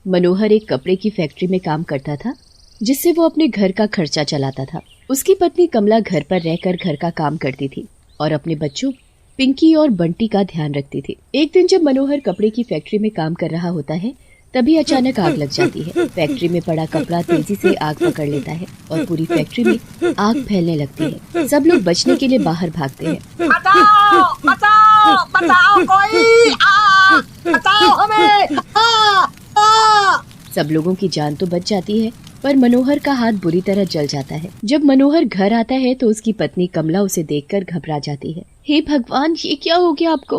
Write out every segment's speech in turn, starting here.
मनोहर एक कपड़े की फैक्ट्री में काम करता था, जिससे वो अपने घर का खर्चा चलाता था। उसकी पत्नी कमला घर पर रहकर घर का काम करती थी और अपने बच्चों पिंकी और बंटी का ध्यान रखती थी। एक दिन जब मनोहर कपड़े की फैक्ट्री में काम कर रहा होता है, तभी अचानक आग लग जाती है। फैक्ट्री में पड़ा कपड़ा तेजी से आग पकड़ लेता है और पूरी फैक्ट्री में आग फैलने लगती है। सब लोग बचने के लिए बाहर भागते हैं। बचाओ, बचाओ, बचाओ कोई, बचाओ हमें, सब लोगों की जान तो बच जाती है, पर मनोहर का हाथ बुरी तरह जल जाता है। जब मनोहर घर आता है तो उसकी पत्नी कमला उसे देखकर घबरा जाती है। हे भगवान, ये क्या हो गया आपको?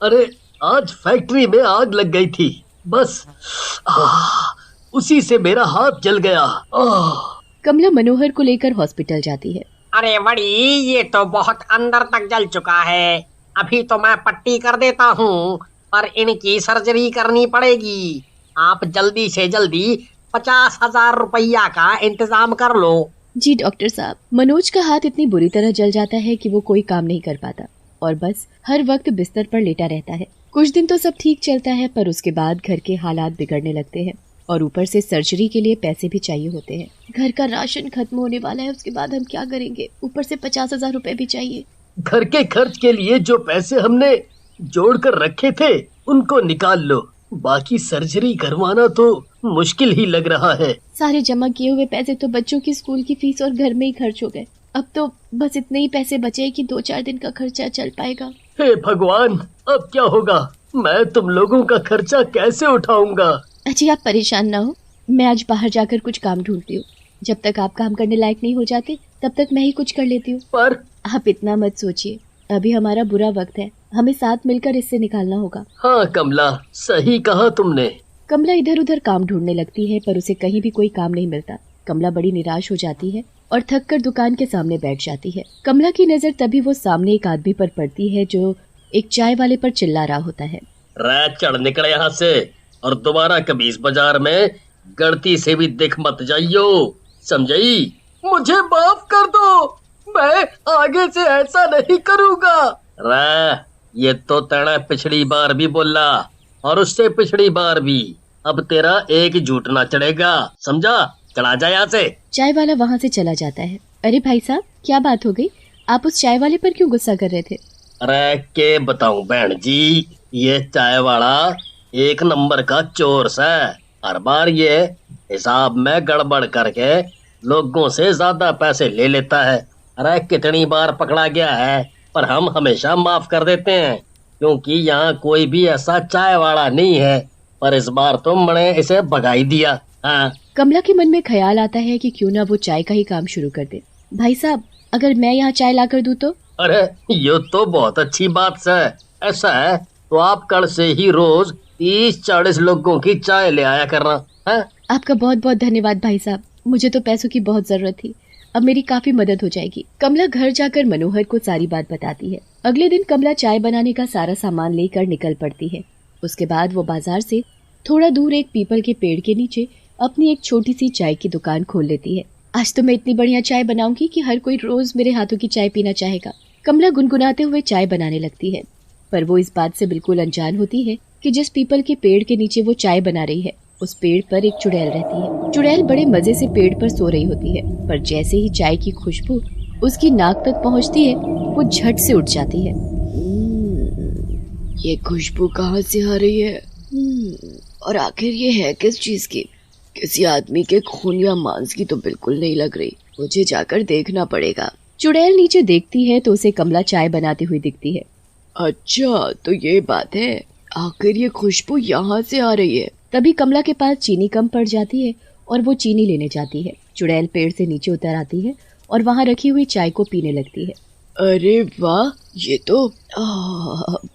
अरे आज फैक्ट्री में आग लग गई थी, बस उसी से मेरा हाथ जल गया। कमला मनोहर को लेकर हॉस्पिटल जाती है। अरे बड़ी, ये तो बहुत अंदर तक जल चुका है। अभी तो मैं पट्टी कर देता हूँ, पर इनकी सर्जरी करनी पड़ेगी। आप जल्दी से जल्दी 50,000 रुपया का इंतजाम कर लो। जी डॉक्टर साहब। मनोज का हाथ इतनी बुरी तरह जल जाता है कि वो कोई काम नहीं कर पाता और बस हर वक्त बिस्तर पर लेटा रहता है। कुछ दिन तो सब ठीक चलता है, पर उसके बाद घर के हालात बिगड़ने लगते हैं और ऊपर से सर्जरी के लिए पैसे भी चाहिए होते हैं। घर का राशन खत्म होने वाला है, उसके बाद हम क्या करेंगे? ऊपर से 50,000 रुपए भी चाहिए। घर के खर्च के लिए जो पैसे हमने जोड़ कर रखे थे उनको निकाल लो, बाकी सर्जरी करवाना तो मुश्किल ही लग रहा है। सारे जमा किए हुए पैसे तो बच्चों की स्कूल की फीस और घर में ही खर्च हो गए। अब तो बस इतने ही पैसे बचे कि 2-4 दिन का खर्चा चल पाएगा। हे भगवान, अब क्या होगा? मैं तुम लोगों का खर्चा कैसे उठाऊंगा? अजी आप परेशान ना हो, मैं आज बाहर जाकर कुछ काम ढूंढती हूँ। जब तक आप काम करने लायक नहीं हो जाते तब तक मैं ही कुछ कर लेती हूँ। पर आप इतना मत सोचिए, अभी हमारा बुरा वक्त है, हमें साथ मिलकर इससे निकालना होगा। हाँ कमला, सही कहा तुमने। कमला इधर उधर काम ढूंढने लगती है, पर उसे कहीं भी कोई काम नहीं मिलता। कमला बड़ी निराश हो जाती है और थक कर दुकान के सामने बैठ जाती है। कमला की नजर तभी वो सामने एक आदमी पर पड़ती है जो एक चाय वाले पर चिल्ला रहा होता है। रे चढ़ निकल यहाँ से और दोबारा कभी इस बाजार में गलती से भी दिख मत जाइयो, समझी? मुझे माफ कर दो, मैं आगे से ऐसा नहीं करूँगा। रे ये तो तेरा पिछली बार भी बोला और उससे पिछली बार भी, अब तेरा एक झूठ ना चढ़ेगा, समझा? चला जा यहाँ से। चाय वाला वहाँ से चला जाता है। अरे भाई साहब, क्या बात हो गई? आप उस चाय वाले पर क्यों गुस्सा कर रहे थे? अरे के बताऊं बहन जी, ये चाय वाला एक नंबर का चोर है। हर बार ये हिसाब में गड़बड़ करके लोगों से ज्यादा पैसे ले लेता है। अरे कितनी बार पकड़ा गया है, पर हम हमेशा माफ कर देते हैं, क्योंकि यहाँ कोई भी ऐसा चाय वाला नहीं है। पर इस बार तो मैंने इसे भगा ही दिया। हाँ। कमला के मन में ख्याल आता है कि क्यों ना वो चाय का ही काम शुरू कर दे। भाई साहब, अगर मैं यहाँ चाय ला कर दूं तो? अरे ये तो बहुत अच्छी बात है। ऐसा है तो आप कल से ही रोज 30-40 लोगों की चाय ले आया करना है। आपका बहुत बहुत धन्यवाद भाई साहब, मुझे तो पैसों की बहुत जरूरत थी, अब मेरी काफी मदद हो जाएगी। कमला घर जाकर मनोहर को सारी बात बताती है। अगले दिन कमला चाय बनाने का सारा सामान लेकर निकल पड़ती है। उसके बाद वो बाजार से थोड़ा दूर एक पीपल के पेड़ के नीचे अपनी एक छोटी सी चाय की दुकान खोल लेती है। आज तो मैं इतनी बढ़िया चाय बनाऊंगी कि हर कोई रोज मेरे हाथों की चाय पीना चाहेगा। कमला गुनगुनाते हुए चाय बनाने लगती है, पर वो इस बात से बिल्कुल अनजान होती है कि जिस पीपल के पेड़ के नीचे वो चाय बना रही है, उस पेड़ पर एक चुड़ैल रहती है। चुड़ैल बड़े मजे से पेड़ पर सो रही होती है, पर जैसे ही चाय की खुशबू उसकी नाक तक पहुंचती है, वो झट से उठ जाती है। ये खुशबू कहाँ से आ रही है? और आखिर ये है किस चीज की? किसी आदमी के खून या मांस की तो बिल्कुल नहीं लग रही, मुझे जाकर देखना पड़ेगा। चुड़ैल नीचे देखती है तो उसे कमला चाय बनाती हुई दिखती है। अच्छा तो ये बात है, आखिर ये खुशबू यहाँ से आ रही है। तभी कमला के पास चीनी कम पड़ जाती है और वो चीनी लेने जाती है। चुड़ैल पेड़ से नीचे उतर आती है और वहाँ रखी हुई चाय को पीने लगती है। अरे वाह, ये तो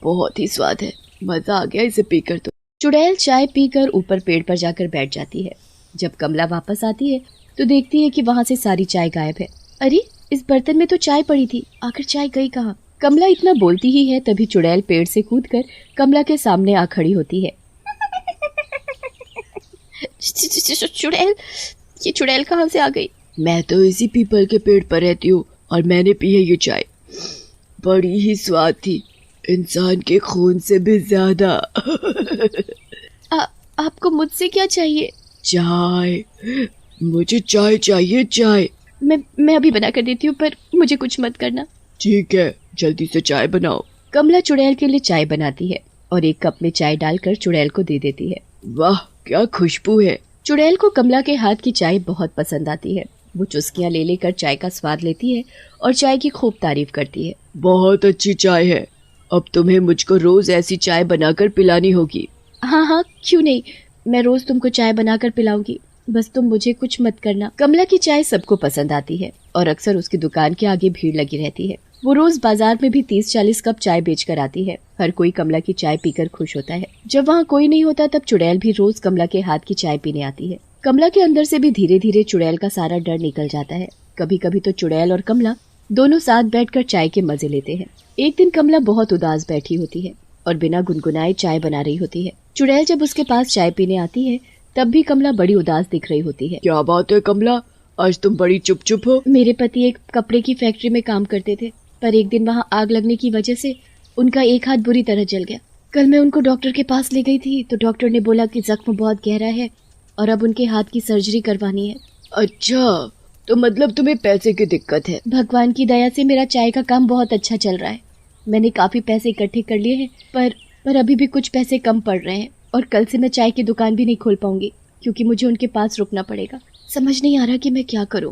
बहुत ही स्वाद है, मजा आ गया इसे पीकर तो। चुड़ैल चाय पीकर ऊपर पेड़ पर जाकर बैठ जाती है। जब कमला वापस आती है तो देखती है कि वहाँ से सारी चाय गायब है। अरे इस बर्तन में तो चाय पड़ी थी, आखिर चाय गई कहाँ? कमला इतना बोलती ही है तभी चुड़ैल पेड़ से कूदकर कमला के सामने आ खड़ी होती है। चुड़ैल, ये चुड़ैल कहाँ से आ गई? मैं तो इसी पीपल के पेड़ पर रहती हूँ और मैंने पी है ये चाय, बड़ी ही स्वाद थी, इंसान के खून से भी ज्यादा। आपको मुझसे क्या चाहिए? चाय, मुझे चाय चाहिए, चाय। मैं अभी बना कर देती हूँ, पर मुझे कुछ मत करना। ठीक है, जल्दी से चाय बनाओ। कमला चुड़ैल के लिए चाय बनाती है और एक कप में चाय डालकर चुड़ैल को दे देती है। वाह, क्या खुशबू है। चुड़ैल को कमला के हाथ की चाय बहुत पसंद आती है। वो चुस्कियां ले लेकर चाय का स्वाद लेती है और चाय की खूब तारीफ करती है। बहुत अच्छी चाय है, अब तुम्हें मुझको रोज ऐसी चाय बनाकर पिलानी होगी। हाँ, क्यों नहीं, मैं रोज तुमको चाय बनाकर पिलाऊंगी, बस तुम मुझे कुछ मत करना। कमला की चाय सबको पसंद आती है और अक्सर उसकी दुकान के आगे भीड़ लगी रहती है। वो रोज बाजार में भी 30-40 कप चाय बेचकर आती है। हर कोई कमला की चाय पीकर खुश होता है। जब वहाँ कोई नहीं होता तब चुड़ैल भी रोज कमला के हाथ की चाय पीने आती है। कमला के अंदर से भी धीरे धीरे चुड़ैल का सारा डर निकल जाता है। कभी कभी तो चुड़ैल और कमला दोनों साथ बैठकर चाय के मजे लेते हैं। एक दिन कमला बहुत उदास बैठी होती है और बिना गुनगुनाए चाय बना रही होती है। चुड़ैल जब उसके पास चाय पीने आती है तब भी कमला बड़ी उदास दिख रही होती है। क्या बात है कमला, आज तुम बड़ी चुप हो। मेरे पति एक कपड़े की फैक्ट्री में काम करते थे, पर एक दिन वहाँ आग लगने की वजह से उनका एक हाथ बुरी तरह जल गया। कल मैं उनको डॉक्टर के पास ले गई थी तो डॉक्टर ने बोला कि जख्म बहुत गहरा है और अब उनके हाथ की सर्जरी करवानी है। अच्छा, तो मतलब तुम्हें पैसे की दिक्कत है। भगवान की दया से मेरा चाय का काम बहुत अच्छा चल रहा है। मैंने काफी पैसे इकट्ठे कर लिए हैं, पर अभी भी कुछ पैसे कम पड़ रहे हैं और कल से मैं चाय की दुकान भी नहीं खोल पाऊंगी क्योंकि मुझे उनके पास रुकना पड़ेगा। समझ नहीं आ रहा कि मैं क्या करूं।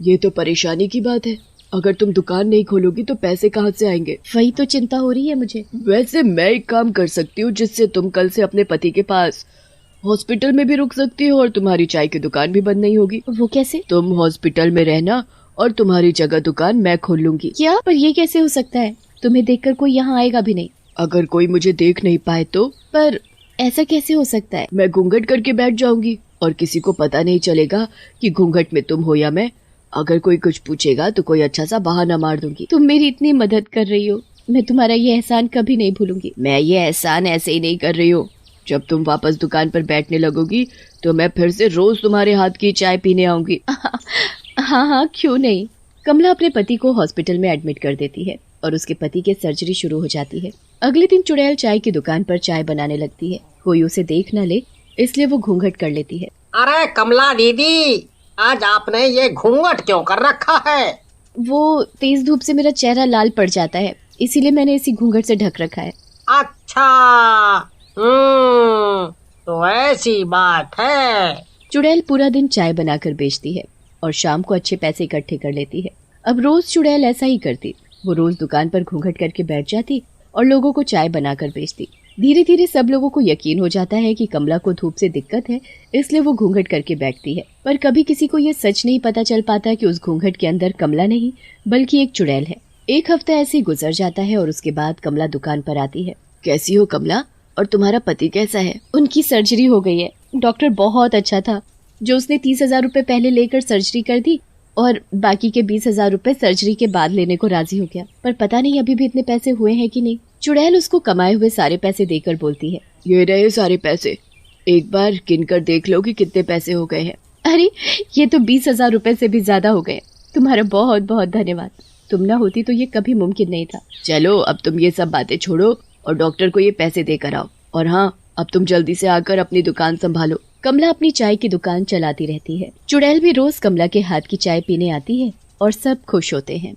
ये तो परेशानी की बात है। अगर तुम दुकान नहीं खोलोगी तो पैसे कहाँ से आएंगे? वही तो चिंता हो रही है मुझे। वैसे मैं एक काम कर सकती हूँ जिससे तुम कल से अपने पति के पास हॉस्पिटल में भी रुक सकती हो और तुम्हारी चाय की दुकान भी बंद नहीं होगी। वो कैसे? तुम हॉस्पिटल में रहना और तुम्हारी जगह दुकान मैं खोल लूंगी। क्या? पर ये कैसे हो सकता है? तुम्हें देखकर कोई यहाँ आएगा भी नहीं। अगर कोई मुझे देख नहीं पाए तो। पर ऐसा कैसे हो सकता है? मैं घूंघट करके बैठ जाऊंगी और किसी को पता नहीं चलेगा कि घूंघट में तुम हो या मैं। अगर कोई कुछ पूछेगा तो कोई अच्छा सा बहाना मार दूंगी। तुम मेरी इतनी मदद कर रही हो, मैं तुम्हारा ये एहसान कभी नहीं भूलूंगी। मैं ये एहसान ऐसे ही नहीं कर रही हूँ। जब तुम वापस दुकान पर बैठने लगोगी तो मैं फिर से रोज तुम्हारे हाथ की चाय पीने आऊंगी। हाँ, क्यों नहीं। कमला अपने पति को हॉस्पिटल में एडमिट कर देती है और उसके पति के सर्जरी शुरू हो जाती है। अगले दिन चुड़ैल चाय की दुकान पर चाय बनाने लगती है। कोई उसे देख न ले इसलिए वो घूंघट कर लेती है। अरे कमला दीदी, आज आपने ये घूंघट क्यों कर रखा है? वो तेज धूप से मेरा चेहरा लाल पड़ जाता है, इसीलिए मैंने इसी घूंघट से ढक रखा है। अच्छा, तो ऐसी बात है। चुड़ैल पूरा दिन चाय बनाकर बेचती है और शाम को अच्छे पैसे इकट्ठे कर लेती है। अब रोज चुड़ैल ऐसा ही करती। वो रोज दुकान पर घूंघट करके बैठ जाती और लोगों को चाय बनाकर बेचती। धीरे धीरे सब लोगों को यकीन हो जाता है कि कमला को धूप से दिक्कत है, इसलिए वो घूंघट करके बैठती है। पर कभी किसी को ये सच नहीं पता चल पाता कि उस घूंघट के अंदर कमला नहीं बल्कि एक चुड़ैल है। एक हफ्ता ऐसे गुजर जाता है और उसके बाद कमला दुकान पर आती है। कैसी हो कमला, और तुम्हारा पति कैसा है? उनकी सर्जरी हो गई है। डॉक्टर बहुत अच्छा था, जो उसने 30,000 रुपए पहले लेकर सर्जरी कर दी और बाकी के 20,000 रुपए सर्जरी के बाद लेने को राजी हो गया। पर पता नहीं अभी भी इतने पैसे हुए हैं कि नहीं। चुड़ैल उसको कमाए हुए सारे पैसे देकर बोलती है, ये रहे सारे पैसे, एक बार गिनकर देख लो कि कितने पैसे हो गए हैं। अरे ये तो 20,000 रुपए से भी ज्यादा हो गए। तुम्हारा बहुत बहुत धन्यवाद। तुम ना होती तो ये कभी मुमकिन नहीं था। चलो अब तुम ये सब बातें छोड़ो और डॉक्टर को ये पैसे देकर आओ। और हाँ, अब तुम जल्दी से आकर अपनी दुकान संभालो। कमला अपनी चाय की दुकान चलाती रहती है। चुड़ैल भी रोज कमला के हाथ की चाय पीने आती है और सब खुश होते हैं।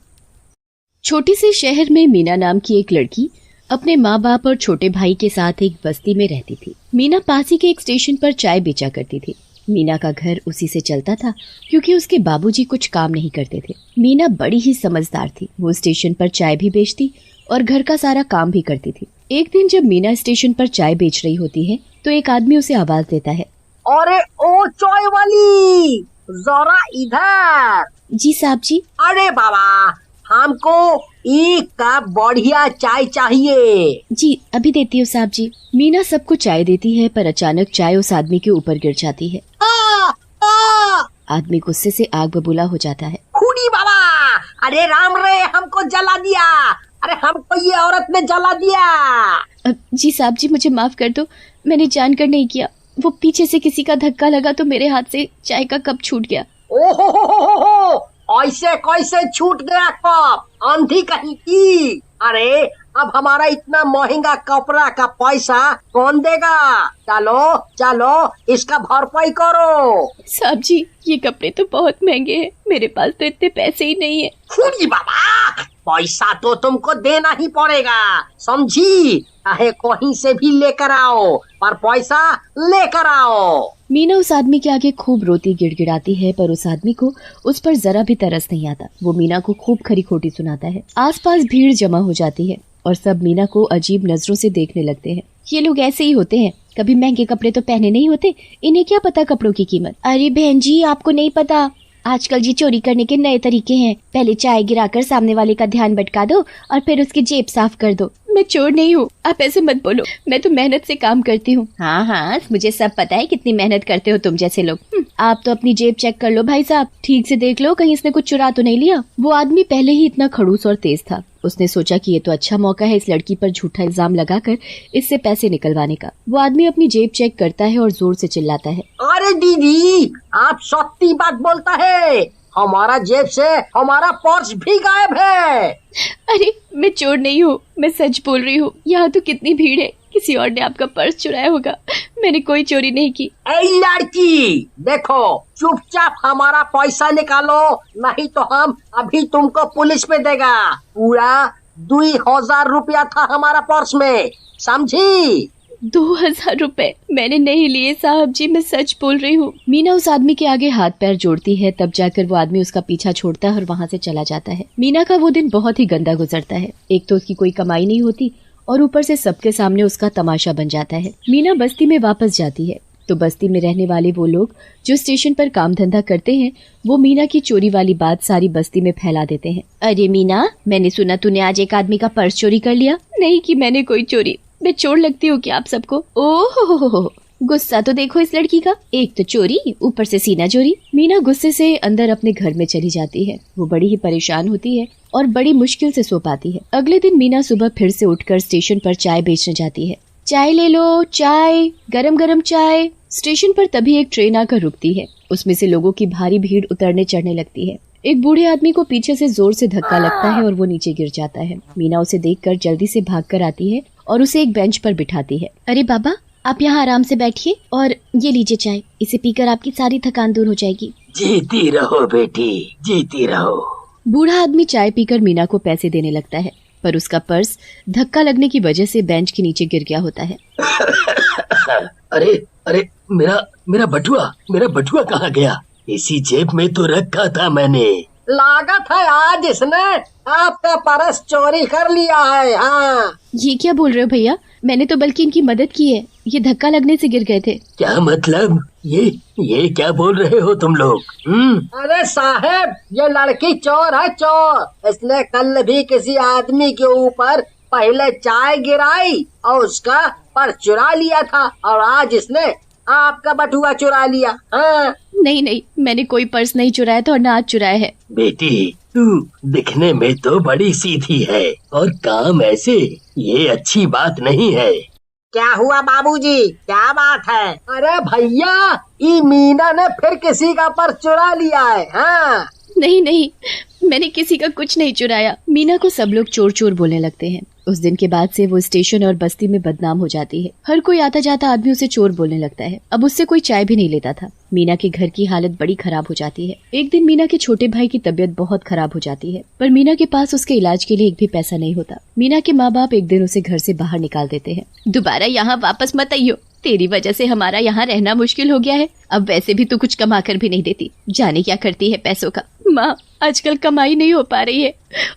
छोटी से शहर में मीना नाम की एक लड़की अपने माँ बाप और छोटे भाई के साथ एक बस्ती में रहती थी। मीना पास ही के एक स्टेशन पर चाय बेचा करती थी। मीना का घर उसी से चलता था क्योंकि उसके बाबूजी कुछ काम नहीं करते थे। मीना बड़ी ही समझदार थी। वो स्टेशन पर चाय भी बेचती और घर का सारा काम भी करती थी। एक दिन जब मीना स्टेशन पर चाय बेच रही होती है तो एक आदमी उसे आवाज देता है, अरे ओ चाय वाली, जरा इधर। जी साहब जी। अरे बाबा, हमको एक कप बढ़िया चाय चाहिए। जी अभी देती हूँ साहब जी। मीना सबको चाय देती है पर अचानक चाय उस आदमी के ऊपर गिर जाती है। आदमी गुस्से से आग बबूला हो जाता है। खूनी बाबा, अरे राम रे, हमको जला दिया। अरे हमको ये औरत ने जला दिया। जी साहब जी, मुझे माफ कर दो, मैंने जानकर नहीं किया। वो पीछे से किसी का धक्का लगा तो मेरे हाथ से चाय का कप छूट गया। ओहो, ऐसे कैसे छूट गया कप? आंधी कहीं की? अरे अब हमारा इतना महंगा कपड़ा का पैसा कौन देगा? चलो चलो इसका भरपाई करो। साहब जी, ये कपड़े तो बहुत महंगे हैं, मेरे पास तो इतने पैसे ही नहीं है। सुनिए बाबा, पैसा तो तुमको देना ही पड़ेगा, समझी? चाहे कहीं से भी लेकर आओ, पर पैसा लेकर आओ। मीना उस आदमी के आगे खूब रोती गिड़गिड़ाती है, पर उस आदमी को उस पर जरा भी तरस नहीं आता। वो मीना को खूब खरी खोटी सुनाता है। आसपास भीड़ जमा हो जाती है और सब मीना को अजीब नजरों से देखने लगते हैं। ये लोग ऐसे ही होते हैं, कभी महंगे कपड़े तो पहने नहीं होते, इन्हें क्या पता कपड़ों की कीमत। अरे बहन जी, आपको नहीं पता, आजकल ये चोरी करने के नए तरीके हैं। पहले चाय गिराकर सामने वाले का ध्यान भटका दो और फिर उसकी जेब साफ कर दो। मैं चोर नहीं हूँ, आप ऐसे मत बोलो, मैं तो मेहनत से काम करती हूँ। हाँ हाँ, मुझे सब पता है कितनी मेहनत करते हो तुम जैसे लोग। आप तो अपनी जेब चेक कर लो भाई साहब, ठीक से देख लो कहीं इसने कुछ चुरा तो नहीं लिया। वो आदमी पहले ही इतना खड़ूस और तेज था। उसने सोचा कि ये तो अच्छा मौका है इस लड़की पर झूठा इल्जाम लगाकर इससे पैसे निकलवाने का। वो आदमी अपनी जेब चेक करता है और जोर से चिल्लाता है, अरे दीदी, आप सत्य बात बोलता है, हमारा जेब से हमारा पर्स भी गायब है। अरे मैं चोर नहीं हूँ, मैं सच बोल रही हूँ। यहाँ तो कितनी भीड़ है, किसी और ने आपका पर्स चुराया होगा, मैंने कोई चोरी नहीं की। ऐ लड़की, देखो चुपचाप हमारा पैसा निकालो, नहीं तो हम अभी तुमको पुलिस में देगा। पूरा 2000 रुपया था हमारा पर्स में, समझी? 2000 रुपए मैंने नहीं लिए साहब जी, मैं सच बोल रही हूँ। मीना उस आदमी के आगे हाथ पैर जोड़ती है, तब जाकर वो आदमी उसका पीछा छोड़ता है और वहाँ से चला जाता है। मीना का वो दिन बहुत ही गंदा गुजरता है। एक तो उसकी कोई कमाई नहीं होती और ऊपर से सबके सामने उसका तमाशा बन जाता है। मीना बस्ती में वापस जाती है तो बस्ती में रहने वाले वो लोग जो स्टेशन पर काम धंधा करते हैं, वो मीना की चोरी वाली बात सारी बस्ती में फैला देते हैं। अरे मीना, मैंने सुना तूने आज एक आदमी का पर्स चोरी कर लिया। नहीं की मैंने कोई चोरी, मैं चोर लगती हूँ क्या आप सबको? ओह, गुस्सा तो देखो इस लड़की का, एक तो चोरी ऊपर से सीना चोरी। मीना गुस्से से अंदर अपने घर में चली जाती है। वो बड़ी ही परेशान होती है और बड़ी मुश्किल से सो पाती है। अगले दिन मीना सुबह फिर से उठकर स्टेशन पर चाय बेचने जाती है। चाय ले लो, चाय, गरम गरम चाय। स्टेशन पर तभी एक ट्रेन आकर रुकती है। उसमें से लोगों की भारी भीड़ उतरने चढ़ने लगती है। एक बूढ़े आदमी को पीछे से जोर से धक्का लगता है और वो नीचे गिर जाता है। मीना उसे देखकर जल्दी से भागकर आती है और उसे एक बेंच पर बिठाती है। अरे बाबा, आप यहाँ आराम से बैठिए और ये लीजिए चाय, इसे पीकर आपकी सारी थकान दूर हो जाएगी। जीती रहो बेटी, जीती रहो। बूढ़ा आदमी चाय पीकर मीना को पैसे देने लगता है, पर उसका पर्स धक्का लगने की वजह से बेंच के नीचे गिर गया होता है। अरे अरे, मेरा बटुआ कहाँ गया? इसी जेब में तो रखा था मैंने। लागत है आज इसने आपका पर्स चोरी कर लिया है। हाँ, ये क्या बोल रहे हो भैया? मैंने तो बल्कि इनकी मदद की है, ये धक्का लगने से गिर गए थे। क्या मतलब? ये क्या बोल रहे हो तुम लोग? अरे साहब, ये लड़की चोर है, चोर। इसने कल भी किसी आदमी के ऊपर पहले चाय गिराई और उसका पर्स चुरा लिया था, और आज इसने आपका बटुआ चुरा लिया। हाँ। नहीं, मैंने कोई पर्स नहीं चुराया था और ना आज चुराया है। बेटी, तू दिखने में तो बड़ी सीधी है और काम ऐसे, ये अच्छी बात नहीं है। क्या हुआ बाबूजी, क्या बात है? अरे भैया, ये मीना ने फिर किसी का पर्स चुरा लिया है। हाँ। नहीं, मैंने किसी का कुछ नहीं चुराया। मीना को सब लोग चोर चोर बोलने लगते हैं। उस दिन के बाद से वो स्टेशन और बस्ती में बदनाम हो जाती है। हर कोई आता जाता आदमी उसे चोर बोलने लगता है। अब उससे कोई चाय भी नहीं लेता था। मीना के घर की हालत बड़ी खराब हो जाती है। एक दिन मीना के छोटे भाई की तबीयत बहुत खराब हो जाती है, पर मीना के पास उसके इलाज के लिए एक भी पैसा नहीं होता। मीना के माँ बाप एक दिन उसे घर से बाहर निकाल देते हैं। दोबारा यहाँ वापस मत आइयो, तेरी वजह से हमारा यहाँ रहना मुश्किल हो गया है। अब वैसे भी तू कुछ कमा कर भी नहीं देती, जाने क्या करती है पैसों का। माँ, आजकल कमाई नहीं हो पा रही है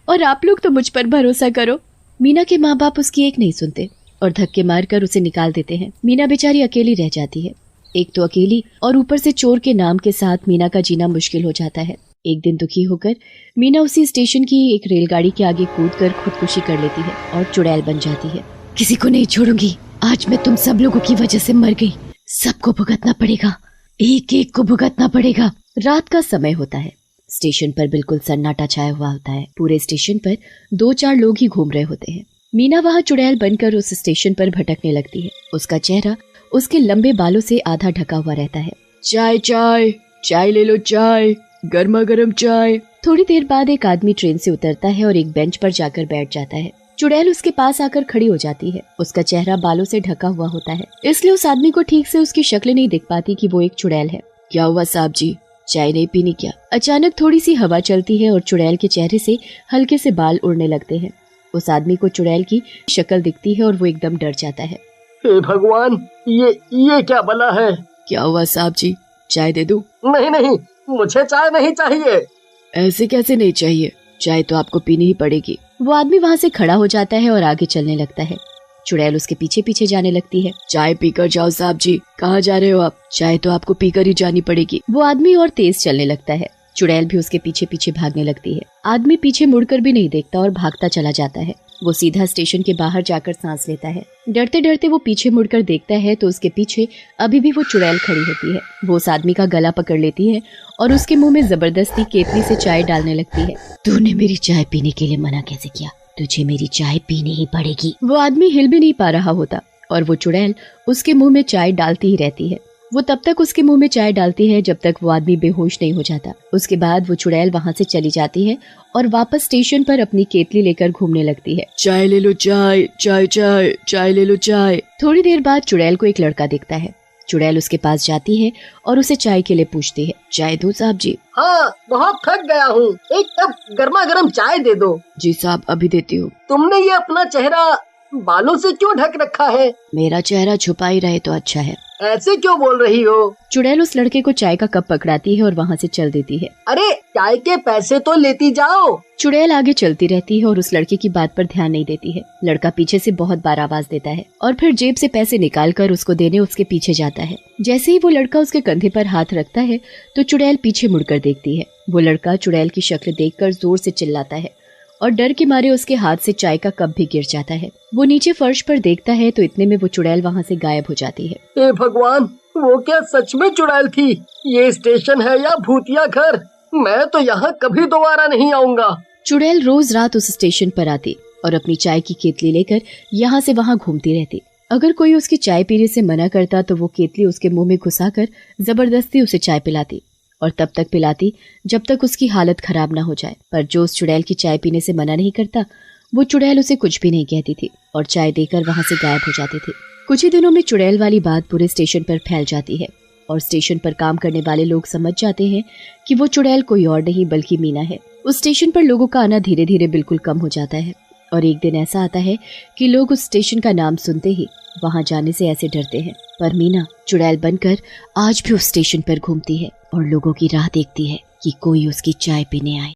और आप लोग तो मुझ पर भरोसा करो। मीना के माँ बाप उसकी एक नहीं सुनते और धक्के मारकर उसे निकाल देते हैं। मीना बेचारी अकेली रह जाती है। एक तो अकेली और ऊपर से चोर के नाम के साथ मीना का जीना मुश्किल हो जाता है। एक दिन दुखी होकर मीना उसी स्टेशन की एक रेलगाड़ी के आगे कूदकर खुदकुशी कर लेती है और चुड़ैल बन जाती है। किसी को नहीं छोड़ूंगी, आज मैं तुम सब लोगों की वजह से मर गई, सबको भुगतना पड़ेगा, एक एक को भुगतना पड़ेगा। रात का समय होता है। स्टेशन पर बिल्कुल सन्नाटा छाया हुआ होता है। पूरे स्टेशन पर 2-4 लोग ही घूम रहे होते हैं। मीना वहाँ चुड़ैल बनकर उस स्टेशन पर भटकने लगती है। उसका चेहरा उसके लंबे बालों से आधा ढका हुआ रहता है। चाय चाय, चाय ले लो, चाय, गर्मा गर्म चाय। थोड़ी देर बाद एक आदमी ट्रेन से उतरता है और एक बेंच पर जाकर बैठ जाता है। चुड़ैल उसके पास आकर खड़ी हो जाती है। उसका चेहरा बालों से ढका हुआ होता है, इसलिए उस आदमी को ठीक से उसकी शक्ल नहीं दिख पाती कि वो एक चुड़ैल है। क्या हुआ साहब जी, चाय नहीं पीनी क्या? अचानक थोड़ी सी हवा चलती है और चुड़ैल के चेहरे से हल्के से बाल उड़ने लगते हैं। उस आदमी को चुड़ैल की शक्ल दिखती है और वो एकदम डर जाता है। हे भगवान, ये क्या बला है? क्या हुआ साहब जी, चाय दे दूं? नहीं, मुझे चाय नहीं चाहिए। ऐसे कैसे नहीं चाहिए, चाय तो आपको पीनी ही पड़ेगी। वो आदमी वहाँ से खड़ा हो जाता है और आगे चलने लगता है। चुड़ैल उसके पीछे पीछे जाने लगती है। चाय पीकर जाओ साहब जी। कहाँ जा रहे हो आप? चाय तो आपको पीकर ही जानी पड़ेगी। वो आदमी और तेज चलने लगता है। चुड़ैल भी उसके पीछे पीछे भागने लगती है। आदमी पीछे मुड़कर भी नहीं देखता और भागता चला जाता है। वो सीधा स्टेशन के बाहर जाकर सांस लेता है। डरते डरते वो पीछे मुड़कर देखता है तो उसके पीछे अभी भी वो चुड़ैल खड़ी होती है। वो उस आदमी का गला पकड़ लेती है और उसके मुंह में जबरदस्ती केतली से चाय डालने लगती है। तूने मेरी चाय पीने के लिए मना कैसे किया? तुझे मेरी चाय पीनी ही पड़ेगी। वो आदमी हिल भी नहीं पा रहा होता और वो चुड़ैल उसके मुंह में चाय डालती ही रहती है। वो तब तक उसके मुंह में चाय डालती है जब तक वो आदमी बेहोश नहीं हो जाता। उसके बाद वो चुड़ैल वहाँ से चली जाती है और वापस स्टेशन पर अपनी केतली लेकर घूमने लगती है। चाय ले लो, चाय चाय चाय चाय ले लो चाय। थोड़ी देर बाद चुड़ैल को एक लड़का दिखता है। चुड़ैल उसके पास जाती है और उसे चाय के लिए पूछती है। चाय दूं साहब जी? हाँ, बहुत थक गया हूँ, एक कप गर्मा गर्म चाय दे दो। जी साहब, अभी देती हूँ। तुमने ये अपना चेहरा बालों से क्यों ढक रखा है? मेरा चेहरा छुपा ही रहे तो अच्छा है। ऐसे क्यों बोल रही हो? चुड़ैल उस लड़के को चाय का कप पकड़ाती है और वहाँ से चल देती है। अरे, चाय के पैसे तो लेती जाओ। चुड़ैल आगे चलती रहती है और उस लड़के की बात पर ध्यान नहीं देती है। लड़का पीछे से बहुत बार आवाज देता है और फिर जेब से पैसे निकाल कर उसको देने उसके पीछे जाता है। जैसे ही वो लड़का उसके कंधे पर हाथ रखता है तो चुड़ैल पीछे मुड़कर देखती है। वो लड़का चुड़ैल की शक्ल देखकर जोर से चिल्लाता है और डर के मारे उसके हाथ से चाय का कप भी गिर जाता है। वो नीचे फर्श पर देखता है तो इतने में वो चुड़ैल वहाँ से गायब हो जाती है। हे भगवान, वो क्या सच में चुड़ैल थी? ये स्टेशन है या भूतिया घर? मैं तो यहाँ कभी दोबारा नहीं आऊंगा। चुड़ैल रोज रात उस स्टेशन पर आती और अपनी चाय की केतली लेकर यहाँ से वहाँ घूमती रहती। अगर कोई उसकी चाय पीने से मना करता तो वो केतली उसके मुंह में घुसाकर जबरदस्ती उसे चाय पिलाती और तब तक पिलाती जब तक उसकी हालत खराब ना हो जाए। पर जो उस चुड़ैल की चाय पीने से मना नहीं करता वो चुड़ैल उसे कुछ भी नहीं कहती थी और चाय देकर वहाँ से गायब हो जाती थी। कुछ ही दिनों में चुड़ैल वाली बात पूरे स्टेशन पर फैल जाती है और स्टेशन पर काम करने वाले लोग समझ जाते हैं कि वो चुड़ैल कोई और नहीं बल्कि मीना है। उस स्टेशन पर लोगों का आना धीरे धीरे बिल्कुल कम हो जाता है और एक दिन ऐसा आता है कि लोग उस स्टेशन का नाम सुनते ही वहां जाने से ऐसे डरते हैं। पर मीना चुड़ैल बनकर आज भी उस स्टेशन पर घूमती है और लोगों की राह देखती है कि कोई उसकी चाय पीने आए।